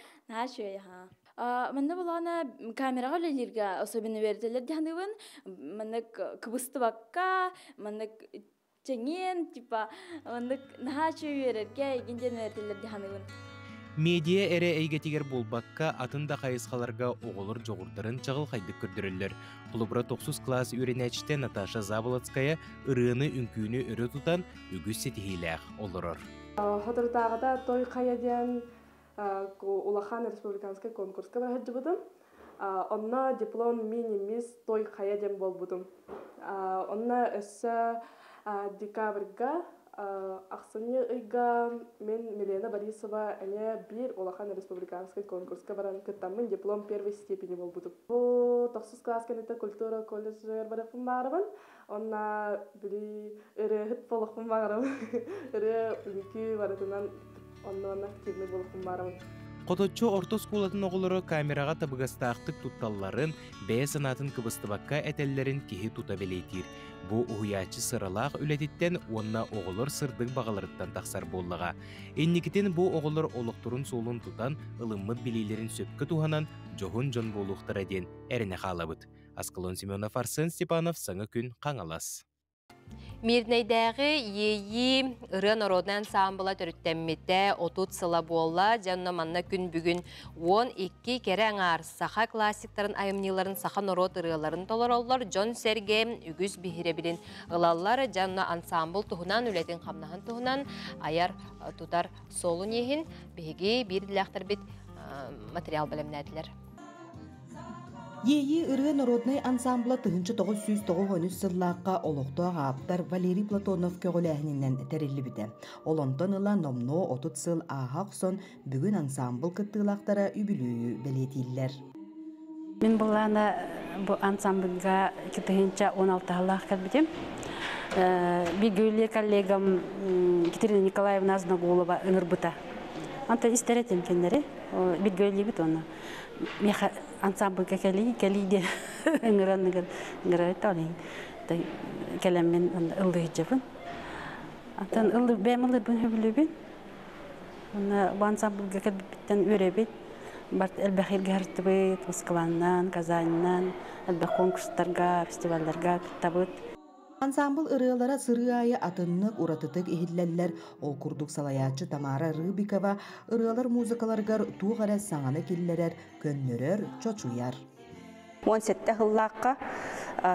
Мында бұланы камераға өлелерге особенно верделер дегенігін, мындық кыбысты баққа, мындық теңен, мындық наға чөй верерге егенден верделер дегенігін. Медиа эре эйгетигер болбакка атында кайысқаларга оголор жоғырдарын чағыл қайды көрдірілер. Клубра 9 класс үйренәчте Наташа Заболоцкая ырыны үнкүйіні өрі тұтан үгіз сетихиләқ олырыр. Хотырдағыда той қаяден Улахан республиканский конкурска барахаджы будым. Онна диплом мини-мисс той қаяден бол будым. Онна өссі декабрьга Ақсыны ыйга мен Милена Борисова әне бір Улахан республиканский конкурска баран кыттамын диплом первой степени бол будым. Бұл 9 класс кенетті культура колледжер барақпын барабын. Онна білі үрі хыт болықпын барабын. Үрі үлкі баратынан онна активный болықпын барабын. Қоточу орто скулатын оғылыры камераға табығастақтық тутталларын, бәе санатын кыбыстыбаққа әтәллерін кехи тута белейтір. Бұ ұғыячы сыралақ үлететтен онна оғылыр сырдың бағаларыттан тақсар боллаға. Энникітен бұ оғылыр олықтырын солын тұтан ылыммыт білейлерін сөпкі туғанан жоғын жон болуқтыр әден әріне қалабыд. Аскалон Семенов, Арсен Степанов, Саңы күн, Қаңалас. Мирнейдәғы ейі ұры народный ансамбыла түріттәмметті 30 сыла болла, жанна манна күн бүгін 12 кәрі аңар саха классиктарын айымниларын саха народ ұрыларын толар олар, Джон Серге үгіз бігіре білін ұлалар жанна ансамбыл тұхынан үлетін қамнағын тұхынан аяр тұтар солын ехін бігі бір діләқтір бет материал білімнәділер. Ейі ыры народный ансамбла 1993 сыллаққа олықтуға аптар Валерий Платонов көгіләхінінен тәрелі біті. Олонтон ыла номно 30 сыл ағақ сон бүгін ансамбл кыттылақтара үбілуі бәлетейлер. Мен бұланы бұл ансамблға 16 ағылақ кәлбітем. Бігейлі коллегам Катерина Николаевна Азнагулова ыңыр бұта. Анта истеретем кендері, бігейлі біт оны. Меха ансамбльга кәлі де ыңыран талайын. Кәлеммен ылды жабын. Антан ылды бәм ылды бұн өбілі бен. Бұл ансамбльга кәлбіттен өре бет. Барт әлбәхирге әрті бет, Москваннан, Казаннан, әлбәқ конкурстарға, фестивальдарға күттабыт. Ансамбл ырыалара сыры айы атыннық уратытык ehillәлләр ол курдук салаячы Тамара Рыбикова ырыалар музыкаларгар туғара саңаны келлерер, көннөрөр, чочуяр. 17 хыллаққа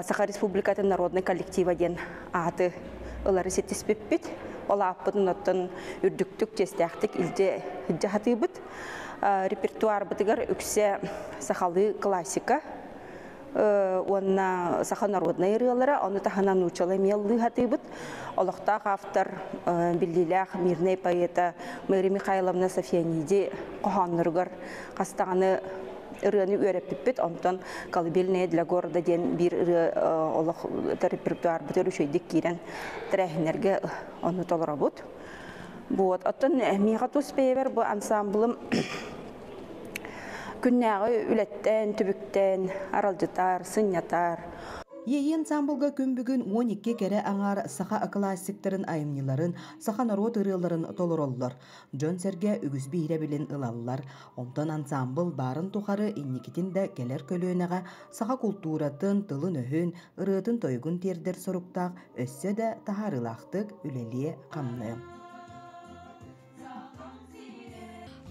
Саха Республикатын народный коллектива ден аты ылары сеттеспеппет. Ола аппытын оттын үрдіктік тестяқтық илде хыджахаты бұд. Репертуар бұтығар үксе сахалы классика. Онна саха народный ырыалара, оны таханан учалы меллы хатыбыт. Олықтақ автор білділәқ мирный поэта Мэри Михайловна Софияниде қоғанырғар қастағаны ырыаны өреппіппет, онтан колыбельная для города ден бір олық репертуар бұтыр үшейдік кейрен тәрәхінерге оны толыра бұд. Оттан меға туспейбер бұл ансамблым күннәғы үлеттен, түбіктен, аралжытар, сынятар. Ейі ансамблға күн бүгін 12 кәрі аңар саха классиктерін айымниларын, саха народ ырыларын толыр олылар. Джон Серге үгіз бейре білін ылалылар. Онтан ансамбл барын тұқары инникетінде келер көлуінеға саха культуратын, тылын өхін, ырытын тойгын тердер соруқтақ, өссе де тахарылақтық үлелие қамны.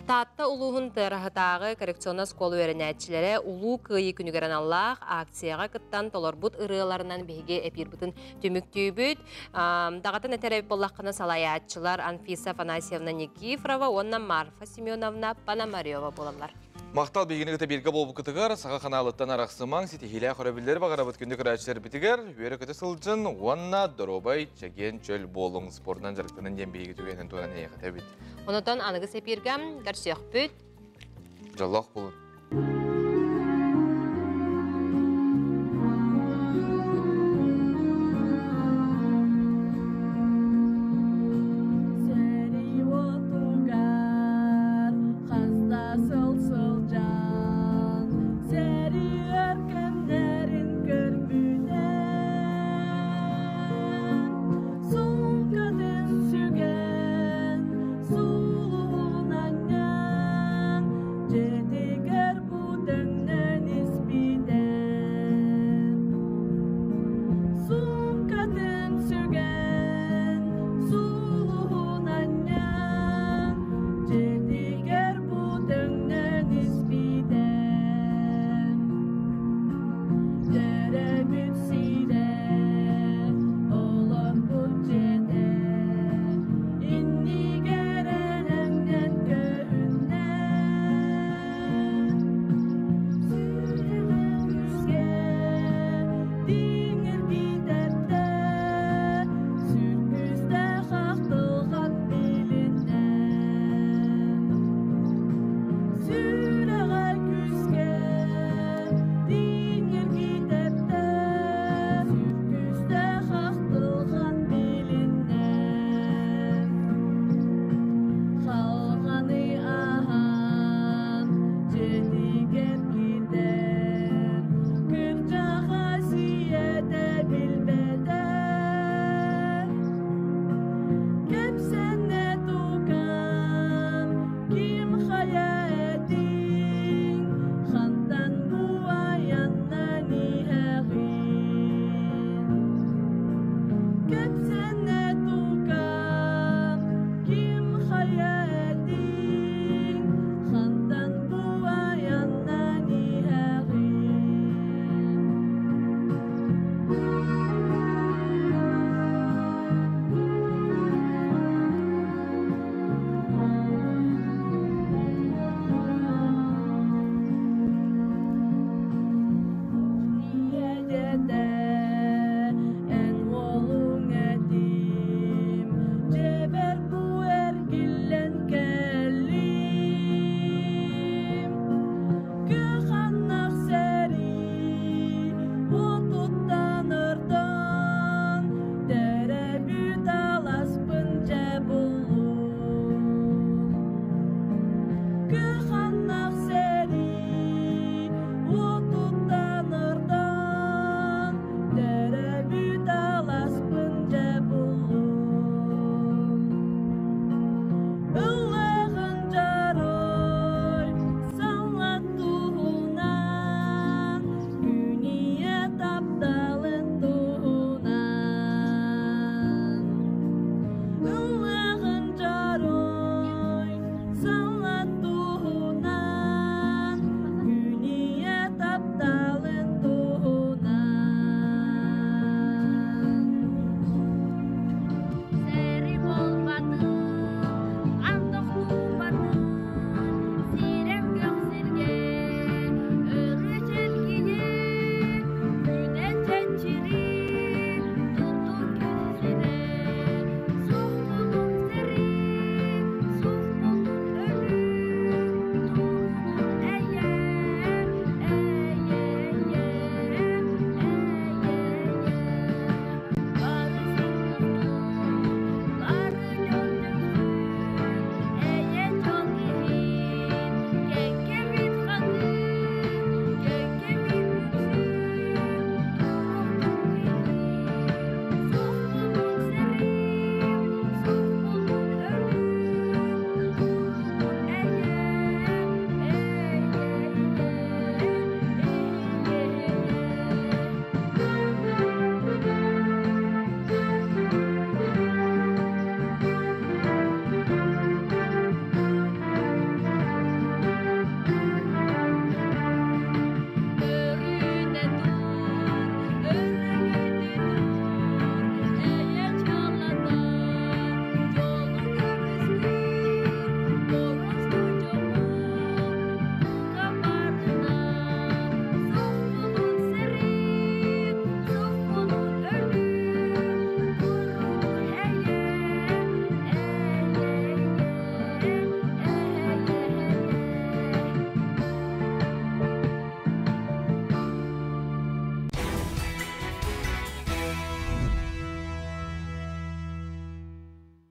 Татта улуғын тырахытағы коррекционна сколы өрінәтчілері улу күйі күнігерін Аллах акцияға кыттан толорбут ырыларынан бейге әпир бұтын түміктүй бүт. Дағатын әтәрәбі болаққына салаятчылар Анфиса Фанасьевна Никифрова, онна Марфа Семеновна Панамарева боламлар. Мақтал бейгені күті берге болбы күтігер, саға қаналыттан арақсымаң, сетихилі қорабілдері бағарабыт күнді күрәтшілер бітігер, өйері күті сылжын, онна дұробай чәген чөл болың спорынан жарықтанын ден бейгі түгенін туынан еқі тәбіт. Онытан анығы сәпергім, кәрсек бүт. Жаллақ болын.